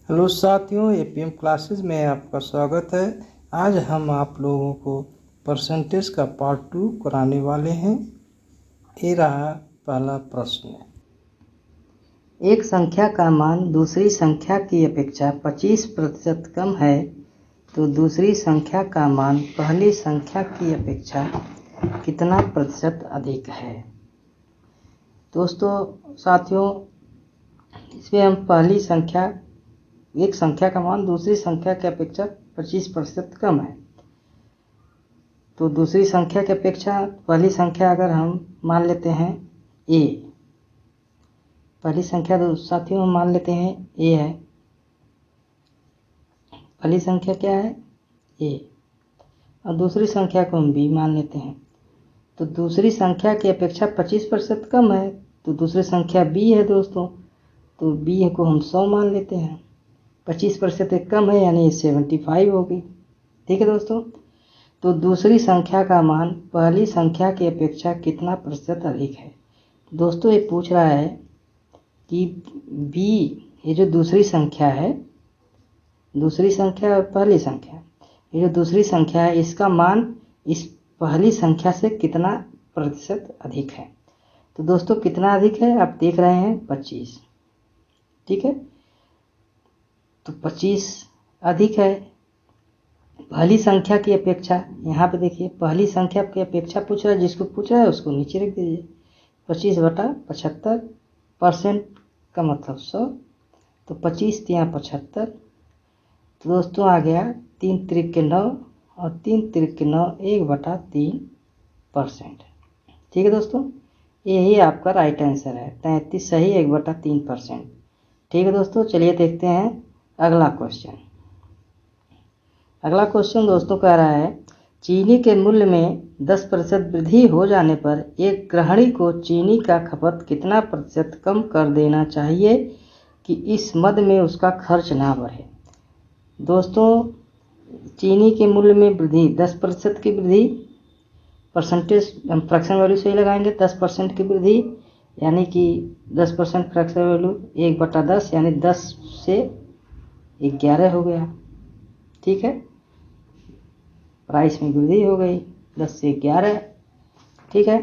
Hello साथियों, APM classes में आपका स्वागत है। आज हम आप लोगों को परसेंटेज का पार्ट 2 कराने वाले हैं। ये रहा पहला प्रश्न। एक संख्या का मान दूसरी संख्या की अपेक्षा 25% कम है तो दूसरी संख्या का मान पहली संख्या की अपेक्षा कितना प्रतिशत अधिक है। दोस्तों साथियों, इसमें हम पहली संख्या, एक संख्या का मान दूसरी संख्या की अपेक्षा 25% कम है तो दूसरी संख्या की अपेक्षा पहली संख्या अगर हम मान लेते हैं ए, पहली संख्या तो साथियों हम मान लेते हैं ए है। पहली संख्या क्या है? ए। और दूसरी संख्या को हम बी मान लेते हैं। तो दूसरी संख्या की अपेक्षा 25% कम है तो दूसरी संख्या बी है दोस्तों, तो बी को हम 100 मान लेते हैं। 25% कम है यानी 75 होगी। ठीक है दोस्तों, तो दूसरी संख्या का मान पहली संख्या की अपेक्षा कितना प्रतिशत अधिक है। दोस्तों ये पूछ रहा है कि बी, ये जो दूसरी संख्या है, दूसरी संख्या और पहली संख्या, ये जो दूसरी संख्या है इसका मान इस पहली संख्या से कितना प्रतिशत अधिक है। तो दोस्तों कितना अधिक है आप देख रहे हैं, 25। ठीक है, तो 25 अधिक है पहली संख्या की अपेक्षा। यहाँ पे देखिए पहली संख्या की अपेक्षा पूछ रहा है, जिसको पूछ रहा है उसको नीचे रख दीजिए। 25/75% का मतलब 100, तो 25 तिया 75। तो दोस्तों आ गया 3 त्रिक के 9 और 3 त्रिक के 9 1/3%। ठीक है दोस्तों, यही आपका राइट आंसर है। 33 सही, 1/3%। ठीक है दोस्तों, चलिए देखते हैं अगला क्वेश्चन। अगला क्वेश्चन दोस्तों कह रहा है, चीनी के मूल्य में 10% वृद्धि हो जाने पर एक गृहिणी को चीनी का खपत कितना प्रतिशत कम कर देना चाहिए कि इस मद में उसका खर्च ना बढ़े। दोस्तों चीनी के मूल्य में वृद्धि, 10% की वृद्धि, परसेंटेज हम फ्रैक्शन वैल्यू से ही लगाएंगे। 10% की वृद्धि यानी कि 10% फ्रैक्शन वैल्यू 1/10 यानी 10 से 11 हो गया। ठीक है, प्राइस में वृद्धि हो गई 10 से 11। ठीक है,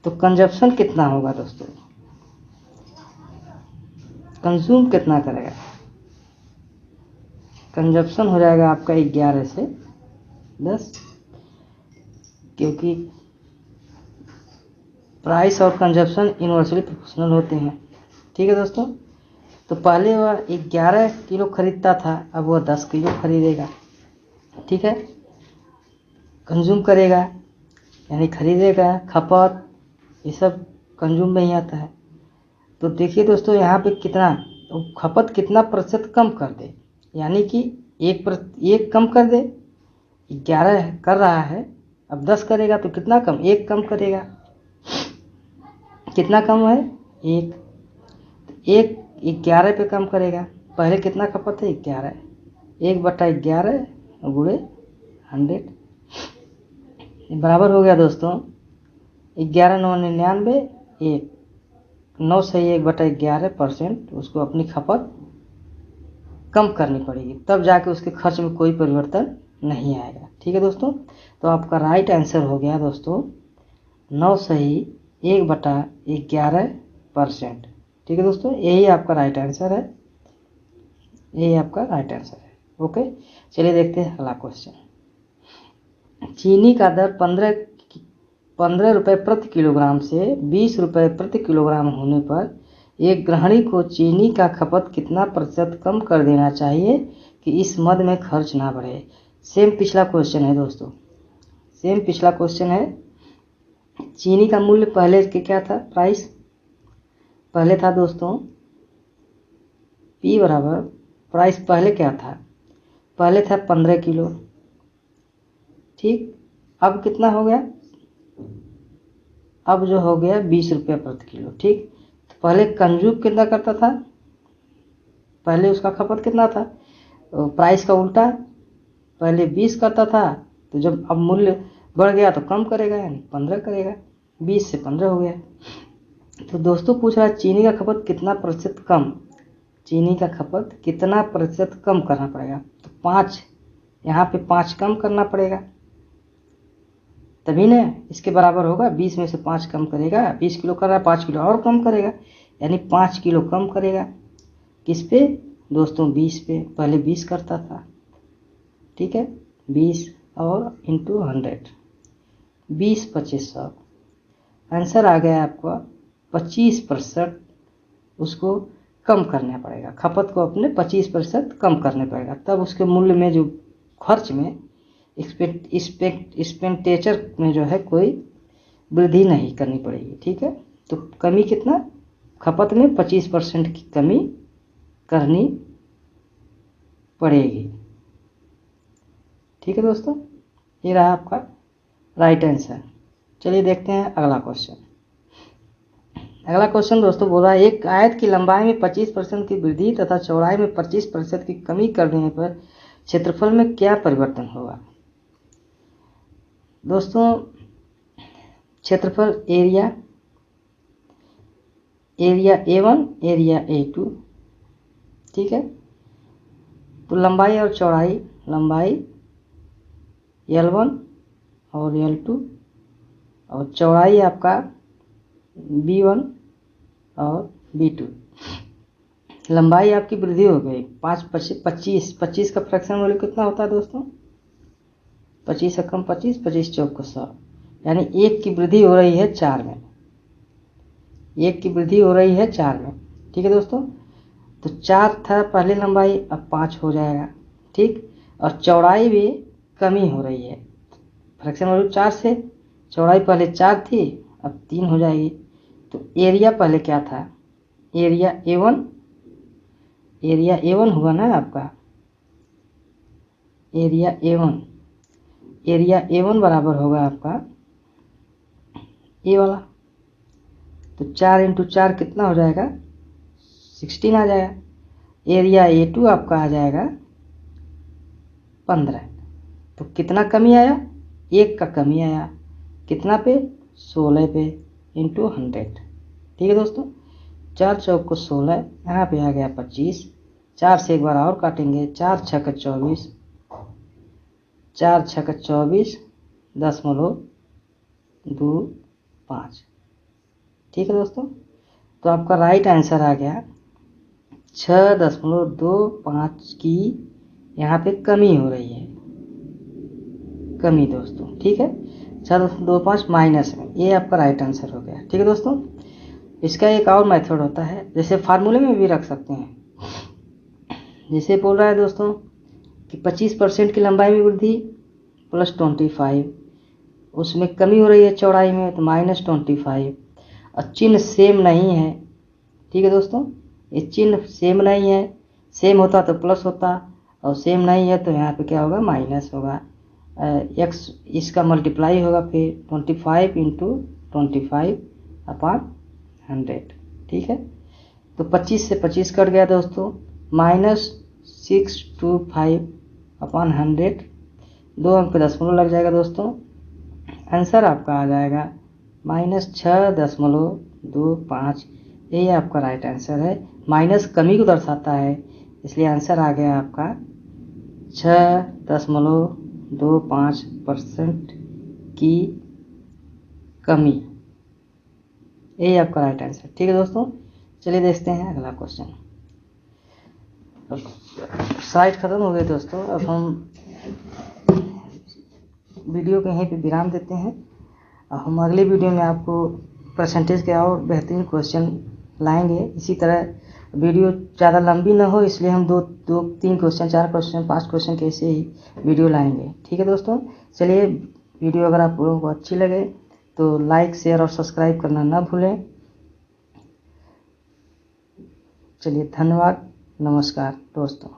तो कंजप्शन कितना होगा दोस्तों, कंज्यूम कितना करेगा। कंजप्शन हो जाएगा आपका 11 से 10, क्योंकि प्राइस और कंजप्शन इनवर्सली प्रोपोर्शनल होते हैं। ठीक है दोस्तों, तो पहले वह 11 किलो खरीदता था, अब वह 10 किलो खरीदेगा। ठीक है, कंज्यूम करेगा यानी खरीदेगा, खपत, ये सब कंज्यूम में ही आता है। तो देखिए दोस्तों यहाँ पे कितना, तो खपत कितना प्रतिशत कम कर दे, यानी कि एक कम कर दे। 11 कर रहा है, अब 10 करेगा तो कितना कम, 1 कम करेगा। कितना कम है, 1। 11 पे कम करेगा। पहले कितना खपत है, 11, 1/11 गुणे 100 बराबर हो गया दोस्तों 11 9 99, 1 9 से 1/11% उसको अपनी खपत कम करनी पड़ेगी, तब जाके उसके खर्च में कोई परिवर्तन नहीं आएगा। ठीक है दोस्तों, तो आपका राइट आंसर हो गया दोस्तों 9 सही 1/11%। ठीक है दोस्तों, यही आपका राइट आंसर है, यही आपका राइट आंसर है। ओके, चलिए देखते हैं अगला क्वेश्चन। चीनी का दर 15 रुपये प्रति किलोग्राम से 20 रुपये प्रति किलोग्राम होने पर एक गृहिणी को चीनी का खपत कितना प्रतिशत कम कर देना चाहिए कि इस मद में खर्च ना बढ़े। सेम पिछला क्वेश्चन है दोस्तों, सेम पिछला क्वेश्चन है। चीनी का मूल्य पहले के क्या था, प्राइस पहले था दोस्तों P बराबर, प्राइस पहले क्या था, पहले था 15 किलो। ठीक, अब कितना हो गया, अब जो हो गया 20 रुपये प्रति किलो। ठीक, तो पहले कंज्यूम कितना करता था, पहले उसका खपत कितना था, तो प्राइस का उल्टा, पहले 20 करता था, तो जब अब मूल्य बढ़ गया तो कम करेगा यानी 15 करेगा, 20 से 15 हो गया। तो दोस्तों पूछ रहा है चीनी का खपत कितना प्रतिशत कम, चीनी का खपत कितना प्रतिशत कम करना पड़ेगा? तो 5, यहाँ पे 5 कम करना पड़ेगा, तभी ना इसके बराबर होगा। 20 में से 5 कम करेगा, 20 किलो कर रहा है, 5 किलो और कम करेगा, यानी 5 किलो कम करेगा। किस पे दोस्तों? 20 पे। पहले 20 करता था, ठीक है, 20 और इंटू 100, 20 25 100। आंसर आ गया आपका 25% उसको कम करना पड़ेगा, खपत को अपने 25% कम करने पड़ेगा, तब उसके मूल्य में जो खर्च में एक्सपेंडिचर में जो है कोई वृद्धि नहीं करनी पड़ेगी, ठीक है। तो कमी कितना? खपत में 25% की कमी करनी पड़ेगी, ठीक है दोस्तों। ये रहा आपका राइट आंसर। चलिए देखते हैं अगला क्वेश्चन। अगला क्वेश्चन दोस्तों बोल रहा है, एक आयत की लंबाई में 25% की वृद्धि तथा चौड़ाई में 25% की कमी कर देने पर क्षेत्रफल में क्या परिवर्तन होगा? दोस्तों क्षेत्रफल, एरिया A1, एरिया A2, ठीक है। तो लंबाई और चौड़ाई, लंबाई L1 और L2 और चौड़ाई आपका B1 और B2। लंबाई आपकी वृद्धि हो गई 25 का फ्रैक्शन वैल्यू कितना होता है दोस्तों? 25 से कम 25, 25 चौक को 100, यानी 1 की वृद्धि हो रही है 4 में, 1 की वृद्धि हो रही है 4 में, ठीक है दोस्तों। तो 4 था पहले लंबाई, अब 5 हो जाएगा, ठीक। और चौड़ाई भी कमी हो रही है, फ्रैक्शन वैल्यू 4 से चौड़ाई पहले 4 थी, अब 3 हो जाएगी। तो एरिया पहले क्या था? एरिया A1, एरिया A1 हुआ ना आपका, एरिया A1 बराबर होगा आपका ए वाला। तो 4 इंटू 4 कितना हो जाएगा? 16 आ जाएगा। एरिया A2 आपका आ जाएगा 15। तो कितना कमी आया? 1 का कमी आया, कितना पे? 16 पे इंटू 100, ठीक है दोस्तों। 4 चौक को 16, यहाँ पे आ गया 25, 4 से एक बार और काटेंगे, 4 छक्का 24, 4 छक्का 24.25, ठीक है दोस्तों। तो आपका राइट आंसर आ गया 6.25 की यहाँ पे कमी हो रही है, कमी दोस्तों, ठीक है। 6.25 माइनस में, ये आपका राइट आंसर हो गया, ठीक है दोस्तों। इसका एक और मेथड होता है, जैसे फार्मूले में भी रख सकते हैं। जैसे बोल रहा है दोस्तों कि 25% की लंबाई में वृद्धि प्लस 25, उसमें कमी हो रही है चौड़ाई में, तो माइनस 25। और चिन्ह सेम नहीं है, ठीक है दोस्तों। ये चिन्ह सेम नहीं है, सेम होता तो प्लस होता, और सेम नहीं है तो यहाँ पे क्या होगा? माइनस होगा। x इसका मल्टीप्लाई होगा फिर 25 इंटू 25/100, ठीक है। तो 25 से 25 कट गया दोस्तों, -625/100, 2 अंक पे दशमलव लग जाएगा दोस्तों। आंसर आपका आ जाएगा -6.25, यही आपका राइट आंसर है। माइनस कमी को दर्शाता है, इसलिए आंसर आ गया आपका 6.25% की कमी, यही आपका राइट आंसर, ठीक है दोस्तों। चलिए देखते हैं अगला क्वेश्चन। स्लाइड खत्म हो गई दोस्तों, अब हम वीडियो को यहीं पे विराम देते हैं। हम अगली वीडियो में आपको परसेंटेज के और बेहतरीन क्वेश्चन लाएंगे। इसी तरह वीडियो ज़्यादा लंबी ना हो, इसलिए हम 3 क्वेश्चन, 4 क्वेश्चन, 5 क्वेश्चन के ऐसे ही वीडियो लाएंगे, ठीक है दोस्तों। चलिए, वीडियो अगर आप लोगों को अच्छी लगे तो लाइक, शेयर और सब्सक्राइब करना ना भूलें। चलिए, धन्यवाद, नमस्कार दोस्तों।